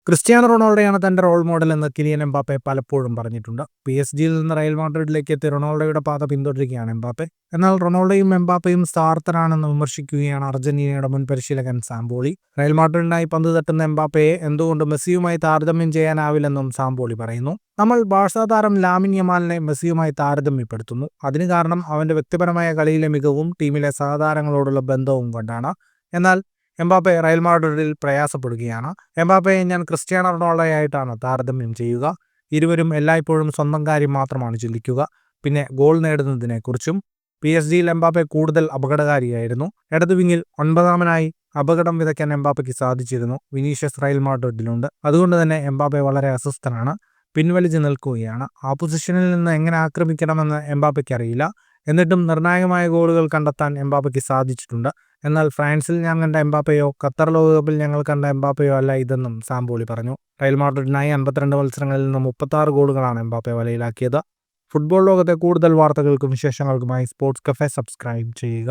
Cristiano റൊണാൾഡോയാണ് തന്റെ role model എന്ന് Kylian Mbappe പലപ്പോഴും പറഞ്ഞിട്ടുണ്ട്. PSG-യിൽ നിന്ന് റയൽ മാഡ്രിഡിലേക്ക് എത്തിയ റൊണാൾഡോയുടെ പാത പിന്തുടരുകയാണ് എംബാപ്പെ. എന്നാൽ റൊണാൾഡോയും എംബാപ്പയും സ്വാർത്ഥരാണെന്ന് വിമർശിക്കുകയാണ് അർജന്റീനയുടെ മുൻ പരിശീലകൻ സാംപോളി. റയൽ മാഡ്രിഡിനായി പന്ത് തട്ടുന്ന എംബാപ്പയെ എന്തുകൊണ്ട് മെസ്സിയുമായി താരതമ്യം ചെയ്യാനാവില്ലെന്നും സാംപോളി പറയുന്നു. നമ്മൾ ബാഴ്സ താരം ലാമിൻ യമാലിനെ മെസ്സിയുമായി താരതമ്യപ്പെടുത്തുന്നു. അതിന് കാരണം അവന്റെ വ്യക്തിപരമായ കളിയിലെ മികവും ടീമിലെ സഹതാരങ്ങളോടുള്ള ബന്ധവും കൊണ്ടാണ്. എന്നാൽ എംബാപ്പെ റയൽ മാഡ്രിഡിൽ പ്രയാസപ്പെടുകയാണ്. എംബാപ്പയെ ഞാൻ ക്രിസ്ത്യാനോ റൊണാൾഡോയായിട്ടാണ് താരതമ്യം ചെയ്യുക. ഇരുവരും എല്ലായ്പ്പോഴും സ്വന്തം കാര്യം മാത്രമാണ് ചിന്തിക്കുക. പിന്നെ ഗോൾ നേടുന്നതിനെക്കുറിച്ചും. PSG-യിൽ എംബാപ്പെ കൂടുതൽ അപകടകാരിയായിരുന്നു. ഇടതു വിങ്ങിൽ 9-ാമനായി അപകടം വിതയ്ക്കാൻ എംബാപ്പയ്ക്ക് സാധിച്ചിരുന്നു. വിനീഷ്യസ് റയൽ മാഡ്രിഡിലുണ്ട്. അതുകൊണ്ട് തന്നെ എംബാപ്പെ വളരെ അസ്വസ്ഥനാണ്, പിൻവലിച്ച് നിൽക്കുകയാണ്. ആ പൊസിഷനിൽ നിന്ന് എങ്ങനെ ആക്രമിക്കണമെന്ന് എംബാപ്പയ്ക്ക് അറിയില്ല. എന്നിട്ടും നിർണായകമായ ഗോളുകൾ കണ്ടെത്താൻ എംബാപ്പയ്ക്ക് സാധിച്ചിട്ടുണ്ട്. എന്നാൽ ഫ്രാൻസിൽ ഞാൻ കണ്ട എംബാപ്പയോ ഖത്തർ ലോകകപ്പിൽ ഞങ്ങൾ കണ്ട എംബാപ്പയോ അല്ല ഇതെന്നും സാംപോളി പറഞ്ഞു. റയൽ മാഡ്രിഡിനായി 52 മത്സരങ്ങളിൽ നിന്ന് 36 ഗോളുകളാണ് എംബാപ്പെ വലയിലാക്കിയത്. ഫുട്ബോൾ ലോകത്തെ കൂടുതൽ വാർത്തകൾക്കും വിശേഷങ്ങൾക്കുമായി സ്പോർട്സ് കഫേ സബ്സ്ക്രൈബ് ചെയ്യുക.